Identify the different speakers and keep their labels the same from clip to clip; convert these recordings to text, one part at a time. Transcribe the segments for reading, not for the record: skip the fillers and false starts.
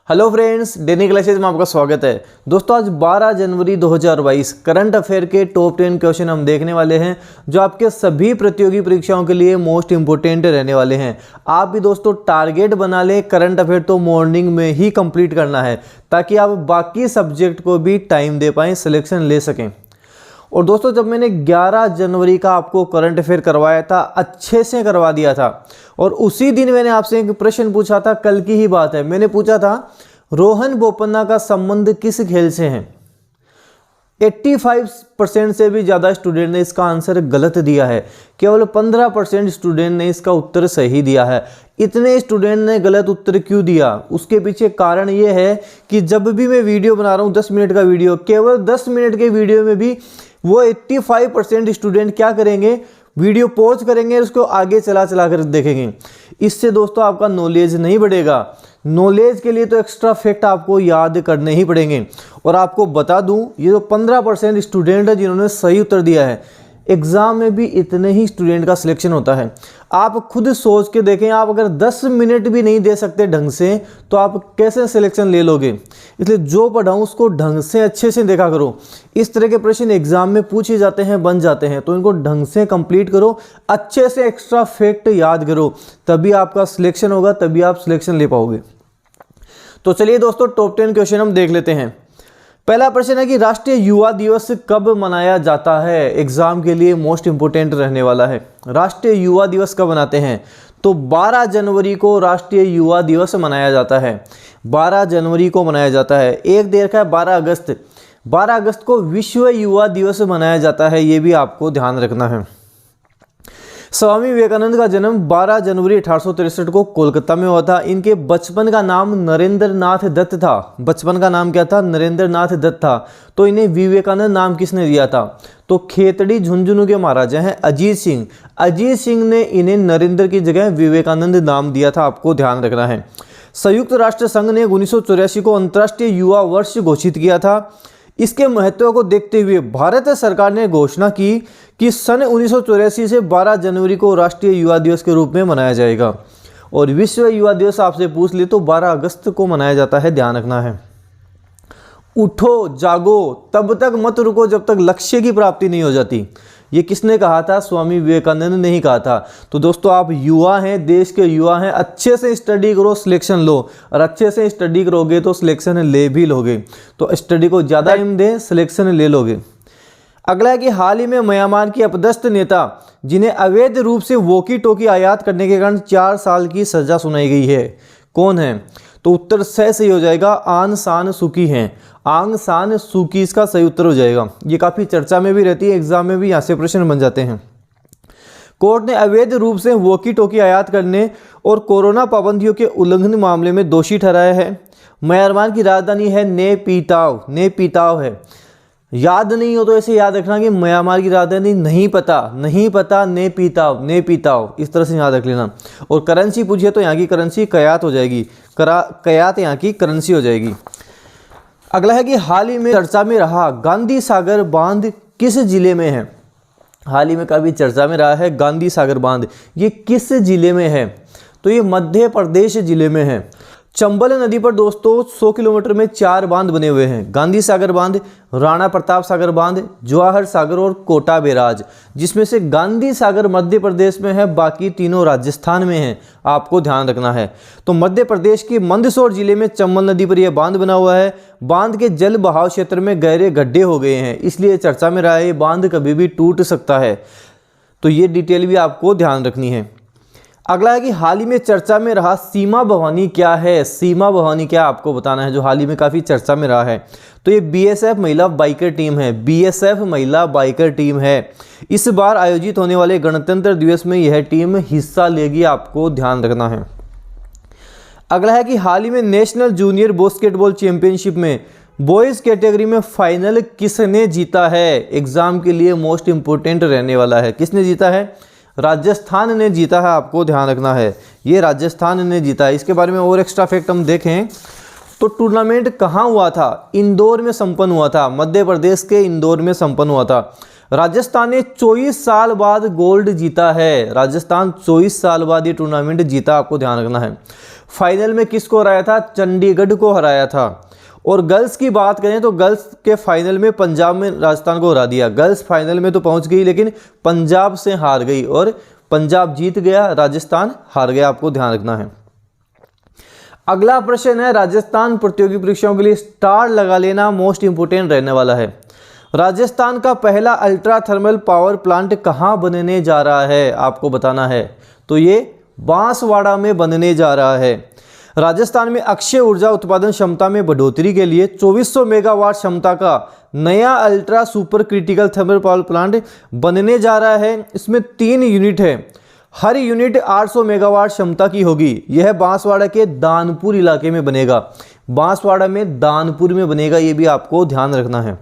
Speaker 1: Hello friends, daily classes में आपका स्वागत है। दोस्तों आज 12 जनवरी 2022 करंट अफेयर के टॉप 10 क्वेश्चन हम देखने वाले हैं जो आपके सभी प्रतियोगी परीक्षाओं के लिए मोस्ट इंपोर्टेंट रहने वाले हैं। आप भी दोस्तों टारगेट बना लें, करंट अफेयर तो मॉर्निंग में ही कंप्लीट करना है ताकि आप बाकी सब्जेक्ट को भी टाइम दे पाएँ, सिलेक्शन ले सकें। और दोस्तों जब मैंने 11 जनवरी का आपको करंट अफेयर करवाया था, अच्छे से करवा दिया था और उसी दिन मैंने आपसे एक प्रश्न पूछा था, कल की ही बात है। मैंने पूछा था रोहन बोपन्ना का संबंध किस खेल से है। 85% से भी ज़्यादा स्टूडेंट ने इसका आंसर गलत दिया है, केवल 15% स्टूडेंट ने इसका उत्तर सही दिया है। इतने स्टूडेंट ने गलत उत्तर क्यों दिया, उसके पीछे कारण ये है कि जब भी मैं वीडियो बना रहा हूँ 10 मिनट का वीडियो, केवल 10 मिनट के वीडियो में भी वो 85% स्टूडेंट क्या करेंगे, वीडियो पॉज करेंगे, उसको आगे चला कर देखेंगे। इससे दोस्तों आपका नॉलेज नहीं बढ़ेगा। नॉलेज के लिए तो एक्स्ट्रा फैक्ट आपको याद करने ही पड़ेंगे। और आपको बता दूं, ये जो 15% स्टूडेंट है जिन्होंने सही उत्तर दिया है, एग्ज़ाम में भी इतने ही स्टूडेंट का सिलेक्शन होता है। आप खुद सोच के देखें, आप अगर 10 मिनट भी नहीं दे सकते ढंग से तो आप कैसे सिलेक्शन ले लोगे। इसलिए जो पढ़ाऊँ उसको ढंग से अच्छे से देखा करो। इस तरह के प्रश्न एग्जाम में पूछे जाते हैं, बन जाते हैं, तो इनको ढंग से कंप्लीट करो, अच्छे से एक्स्ट्रा फैक्ट याद करो, तभी आपका सिलेक्शन होगा, तभी आप सिलेक्शन ले पाओगे। तो चलिए दोस्तों टॉप 10 क्वेश्चन हम देख लेते हैं। पहला प्रश्न है कि राष्ट्रीय युवा दिवस कब मनाया जाता है। एग्जाम के लिए मोस्ट इंपोर्टेंट रहने वाला है। राष्ट्रीय युवा दिवस कब मनाते हैं, तो 12 जनवरी को राष्ट्रीय युवा दिवस मनाया जाता है। 12 जनवरी को मनाया जाता है। एक देर का है 12 अगस्त। 12 अगस्त को विश्व युवा दिवस मनाया जाता है, ये भी आपको ध्यान रखना है। स्वामी विवेकानंद का जन्म 12 जनवरी 1863 को कोलकाता में हुआ था। इनके बचपन का नाम नरेंद्र नाथ दत्त था। बचपन का नाम क्या था, नरेंद्र नाथ दत्त था। तो इन्हें विवेकानंद नाम किसने दिया था, तो खेतड़ी झुंझुनू के महाराजा हैं अजीत सिंह। अजीत सिंह ने इन्हें नरेंद्र की जगह विवेकानंद नाम दिया था, आपको ध्यान रखना है। संयुक्त राष्ट्र संघ ने 1984 को अंतर्राष्ट्रीय युवा वर्ष घोषित किया था। इसके महत्व को देखते हुए भारत सरकार ने घोषणा की कि सन 1984 से 12 जनवरी को राष्ट्रीय युवा दिवस के रूप में मनाया जाएगा। और विश्व युवा दिवस आपसे पूछ ले तो 12 अगस्त को मनाया जाता है, ध्यान रखना है। उठो जागो, तब तक मत रुको जब तक लक्ष्य की प्राप्ति नहीं हो जाती। ये किसने कहा था, स्वामी विवेकानंद ने ही कहा था। तो दोस्तों आप युवा हैं, देश के युवा हैं, अच्छे से स्टडी करो, सिलेक्शन लो। और अच्छे से स्टडी करोगे तो सिलेक्शन ले भी लोगे। तो स्टडी को ज़्यादा टाइम दें, सिलेक्शन ले लोगे। अगला है कि हाल ही में म्यांमार की अपदस्थ नेता जिन्हें अवैध रूप से वॉकी टॉकी आयात करने के कारण 4 साल की सजा सुनाई गई है, कौन है, तो उत्तर सही हो जाएगा, आंग सान सूकी हैं। आंग सान सूकी इसका सही उत्तर हो जाएगा। ये काफ़ी चर्चा में भी रहती है, एग्जाम में भी यहाँ से प्रश्न बन जाते हैं। कोर्ट ने अवैध रूप से वॉकी टॉकी आयात करने और कोरोना पाबंदियों के उल्लंघन मामले में दोषी ठहराया है। म्यांमार की राजधानी है नेपीताव है। याद नहीं हो तो ऐसे याद रखना कि म्यांमार की राजधानी नहीं पता नेपीताव, इस तरह से याद रख लेना। और करेंसी पूछिए तो यहाँ की करेंसी कयात हो जाएगी, कयात यहाँ की करेंसी हो जाएगी। अगला है कि हाल ही में चर्चा में रहा गांधी सागर बांध किस जिले में है। हाल ही में काफ़ी चर्चा में रहा है गांधी सागर बांध, ये किस जिले में है, तो ये मध्य प्रदेश जिले में है। चंबल नदी पर दोस्तों 100 किलोमीटर में 4 बांध बने हुए हैं। गांधी सागर बांध, राणा प्रताप सागर बांध, जवाहर सागर और कोटा बैराज, जिसमें से गांधी सागर मध्य प्रदेश में है, बाकी तीनों राजस्थान में हैं, आपको ध्यान रखना है। तो मध्य प्रदेश के मंदसौर जिले में चंबल नदी पर यह बांध बना हुआ है। बांध के जल बहाव क्षेत्र में गहरे गड्ढे हो गए हैं, इसलिए चर्चा में रहा है ये बांध कभी भी टूट सकता है। तो ये डिटेल भी आपको ध्यान रखनी है। अगला है कि हाल ही में चर्चा में रहा सीमा भवानी क्या है। सीमा भवानी क्या आपको बताना है, जो हाल ही में काफ़ी चर्चा में रहा है। तो ये बीएसएफ महिला बाइकर टीम है, बीएसएफ महिला बाइकर टीम है। इस बार आयोजित होने वाले गणतंत्र दिवस में यह टीम हिस्सा लेगी, आपको ध्यान रखना है। अगला है कि हाल ही में नेशनल जूनियर बास्केटबॉल चैंपियनशिप में बॉयज़ कैटेगरी में फाइनल किसने जीता है। एग्जाम के लिए मोस्ट इंपोर्टेंट रहने वाला है। किसने जीता है, राजस्थान ने जीता है, आपको ध्यान रखना है। ये राजस्थान ने जीता है। इसके बारे में और एक्स्ट्रा फैक्ट हम देखें तो टूर्नामेंट कहाँ हुआ था, इंदौर में संपन्न हुआ था, मध्य प्रदेश के इंदौर में संपन्न हुआ था। राजस्थान ने 24 साल बाद गोल्ड जीता है। राजस्थान 24 साल बाद ये टूर्नामेंट जीता, आपको ध्यान रखना है। फाइनल में किसको हराया था? चंडीगढ़ को हराया था। और गर्ल्स की बात करें तो गर्ल्स के फाइनल में पंजाब में राजस्थान को हरा दिया। गर्ल्स फाइनल में तो पहुंच गई लेकिन पंजाब से हार गई और पंजाब जीत गया, राजस्थान हार गया, आपको ध्यान रखना है। अगला प्रश्न है, राजस्थान प्रतियोगी परीक्षाओं के लिए स्टार लगा लेना मोस्ट इंपोर्टेंट रहने वाला है। राजस्थान का पहला अल्ट्रा थर्मल पावर प्लांट कहाँ बनने जा रहा है, आपको बताना है। तो ये बांसवाड़ा में बनने जा रहा है। राजस्थान में अक्षय ऊर्जा उत्पादन क्षमता में बढ़ोतरी के लिए 2400 मेगावाट क्षमता का नया ultra super critical thermal power plant बनने जा रहा है। इसमें 3 यूनिट है, हर यूनिट 800 मेगावाट क्षमता की होगी। यह बांसवाड़ा के दानपुर इलाके में बनेगा। बांसवाड़ा में दानपुर में बनेगा, ये भी आपको ध्यान रखना है।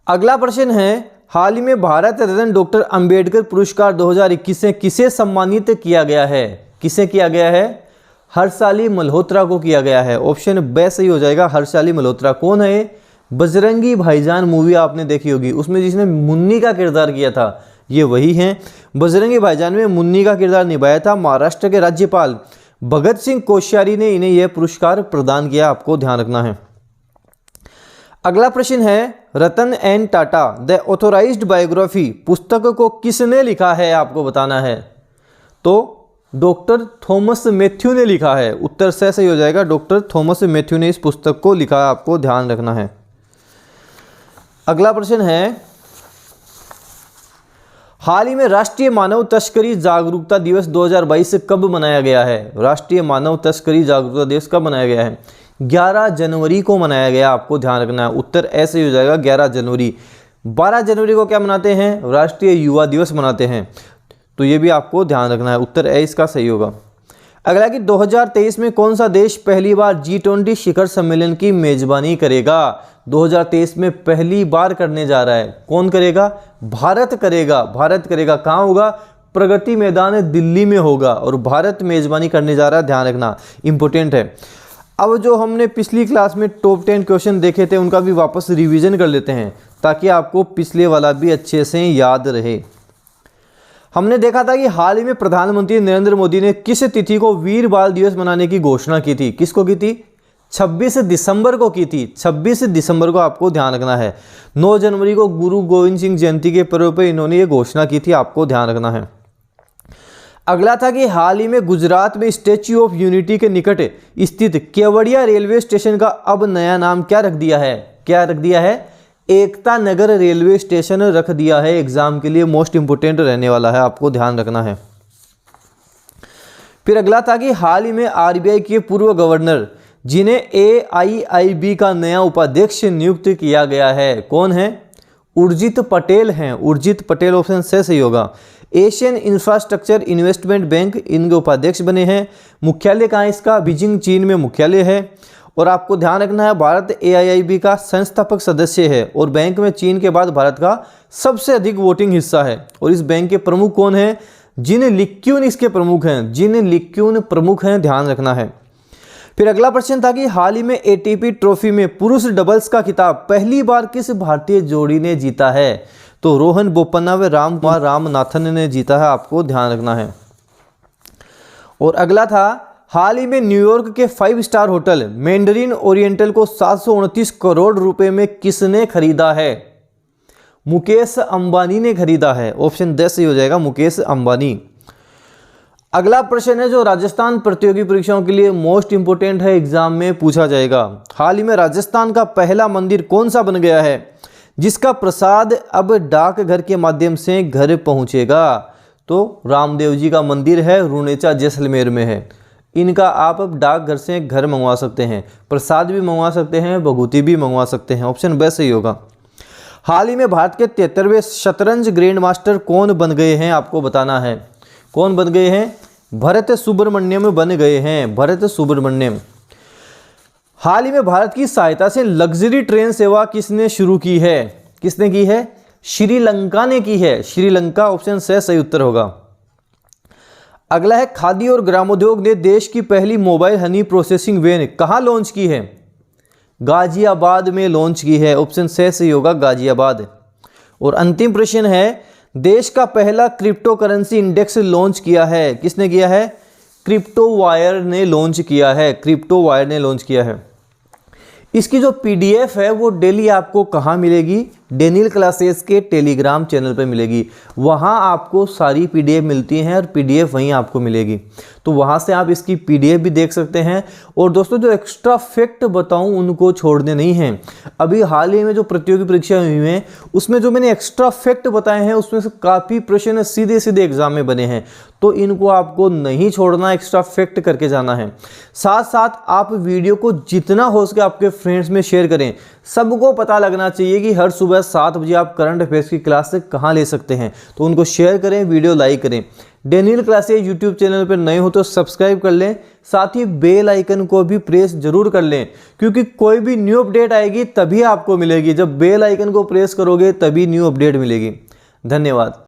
Speaker 1: अगला प्रश्न है, हाल ही में भारत रत्न डॉक्टर अंबेडकर पुरस्कार 2021 से किसे सम्मानित किया गया है? किसे किया गया है? हर्षाली मल्होत्रा को किया गया है। ऑप्शन बी सही हो जाएगा, हर्षाली मल्होत्रा। कौन है? बजरंगी भाईजान मूवी आपने देखी होगी, उसमें जिसने मुन्नी का किरदार किया था ये वही हैं। बजरंगी भाईजान में मुन्नी का किरदार निभाया था। महाराष्ट्र के राज्यपाल भगत सिंह कोश्यारी ने इन्हें यह पुरस्कार प्रदान किया, आपको ध्यान रखना है। अगला प्रश्न है, Ratan N Tata the authorised biography पुस्तक को किसने लिखा है, आपको बताना है। तो डॉक्टर थॉमस मैथ्यू ने लिखा है। उत्तर से सही हो जाएगा, डॉक्टर थॉमस मैथ्यू ने इस पुस्तक को लिखा है, आपको ध्यान रखना है। अगला प्रश्न है, हाल ही में राष्ट्रीय मानव तस्करी जागरूकता दिवस 2022 कब मनाया गया है? राष्ट्रीय मानव तस्करी जागरूकता दिवस कब मनाया गया है? 11 जनवरी को मनाया गया, आपको ध्यान रखना है। उत्तर ऐसे ही हो जाएगा 11 जनवरी। 12 जनवरी को क्या मनाते हैं? राष्ट्रीय युवा दिवस मनाते हैं, तो ये भी आपको ध्यान रखना है। उत्तर ए इसका सही होगा। अगला कि 2023 में कौन सा देश पहली बार G20 शिखर सम्मेलन की मेजबानी करेगा? 2023 में पहली बार करने जा रहा है। कौन करेगा? भारत करेगा। भारत करेगा। कहाँ होगा? प्रगति मैदान दिल्ली में होगा और भारत मेजबानी करने जा रहा है, ध्यान रखना, इंपॉर्टेंट है। अब जो हमने पिछली क्लास में टॉप 10 क्वेश्चन देखे थे उनका भी वापस रिवीजन कर लेते हैं ताकि आपको पिछले वाला भी अच्छे से याद रहे। हमने देखा था कि हाल ही में प्रधानमंत्री नरेंद्र मोदी ने किस तिथि को वीर बाल दिवस मनाने की घोषणा की थी? किसको की थी? 26 दिसंबर को की थी। 26 दिसंबर को आपको ध्यान रखना है। 9 जनवरी को गुरु गोविंद सिंह जयंती के पर्व पर इन्होंने ये घोषणा की थी, आपको ध्यान रखना है। अगला था कि हाल ही में गुजरात में स्टैच्यू ऑफ यूनिटी के निकट स्थित केवड़िया रेलवे स्टेशन का अब नया नाम क्या रख दिया है? क्या रख दिया है? एकता नगर रेलवे स्टेशन रख दिया है। एग्जाम के लिए मोस्ट इंपोर्टेंट रहने वाला है, आपको ध्यान रखना है। फिर अगला था कि हाल ही में आरबीआई के पूर्व गवर्नर जिन्हें AIIB का नया उपाध्यक्ष नियुक्त किया गया है, कौन है? उर्जित पटेल हैं। उर्जित पटेल, ऑप्शन से सही होगा। एशियन इंफ्रास्ट्रक्चर इन्वेस्टमेंट बैंक इनके उपाध्यक्ष बने हैं। मुख्यालय कहाँ है इसका? बीजिंग, चीन में मुख्यालय है। और आपको ध्यान रखना है, भारत AIIB का संस्थापक सदस्य है और बैंक में चीन के बाद भारत का सबसे अधिक वोटिंग हिस्सा है। और इस बैंक के प्रमुख कौन हैं? जिन लिक्यून इसके प्रमुख हैं। जिन लिक्यून प्रमुख हैं, ध्यान रखना है। फिर अगला प्रश्न था कि हाल ही में ATP ट्रॉफी में पुरुष डबल्स का खिताब पहली बार किस भारतीय जोड़ी ने जीता है? तो रोहन बोपन्ना व रामकुमार रामनाथन ने जीता है, आपको ध्यान रखना है। और अगला था, हाल ही में न्यूयॉर्क के 5 स्टार होटल मैंडरिन ओरिएंटल को 729 करोड़ रुपए में किसने खरीदा है? मुकेश अंबानी ने खरीदा है। ऑप्शन 10 सही हो जाएगा, मुकेश अंबानी। अगला प्रश्न है जो राजस्थान प्रतियोगी परीक्षाओं के लिए मोस्ट इंपोर्टेंट है, एग्जाम में पूछा जाएगा। हाल ही में राजस्थान का पहला मंदिर कौन सा बन गया है जिसका प्रसाद अब डाकघर के माध्यम से घर पहुंचेगा? तो रामदेव जी का मंदिर है, रुणेचा जैसलमेर में है। इनका आप अब डाकघर से घर मंगवा सकते हैं, प्रसाद भी मंगवा सकते हैं, भभूति भी मंगवा सकते हैं। ऑप्शन बी सही होगा। हाल ही में भारत के 73वें शतरंज ग्रैंड मास्टर कौन बन गए हैं, आपको बताना है। कौन बन गए हैं? भरत सुब्रमण्यम बन गए हैं। भरत सुब्रमण्यम। हाल ही में भारत की सहायता से लग्जरी ट्रेन सेवा किसने शुरू की है? किसने की है? श्रीलंका ने की है। श्रीलंका, ऑप्शन से सही उत्तर होगा। अगला है, खादी और ग्रामोद्योग ने देश की पहली मोबाइल हनी प्रोसेसिंग वैन कहाँ लॉन्च की है? गाजियाबाद में लॉन्च की है। ऑप्शन से सही होगा, गाजियाबाद। और अंतिम प्रश्न है, देश का पहला क्रिप्टो करेंसी इंडेक्स लॉन्च किया है। किसने किया है? क्रिप्टोवायर ने लॉन्च किया है, क्रिप्टोवायर ने लॉन्च किया है। इसकी जो पीडीएफ है वो डेली आपको कहाँ मिलेगी? डेनियल क्लासेस के टेलीग्राम चैनल पे मिलेगी। वहाँ आपको सारी पीडीएफ मिलती हैं और पीडीएफ वहीं आपको मिलेगी, तो वहाँ से आप इसकी पीडीएफ भी देख सकते हैं। और दोस्तों जो एक्स्ट्रा फैक्ट बताऊँ उनको छोड़ने नहीं हैं। अभी हाल ही में जो प्रतियोगी परीक्षा हुई हैं उसमें जो मैंने एक्स्ट्रा फैक्ट बताए हैं उसमें से काफ़ी प्रश्न सीधे सीधे एग्जाम में बने हैं, तो इनको आपको नहीं छोड़ना, एक्स्ट्रा फैक्ट करके जाना है। साथ साथ आप वीडियो को जितना हो सके आपके फ्रेंड्स में शेयर करें। सबको पता लगना चाहिए कि हर सुबह 7 बजे आप करंट अफेयर्स की क्लास से कहाँ ले सकते हैं, तो उनको शेयर करें, वीडियो लाइक करें। डेनियल क्लासेस यूट्यूब चैनल पर नए हो तो सब्सक्राइब कर लें, साथ ही बेल आइकन को भी प्रेस जरूर कर लें, क्योंकि कोई भी न्यू अपडेट आएगी तभी आपको मिलेगी। जब बेल आइकन को प्रेस करोगे तभी न्यू अपडेट मिलेगी। धन्यवाद।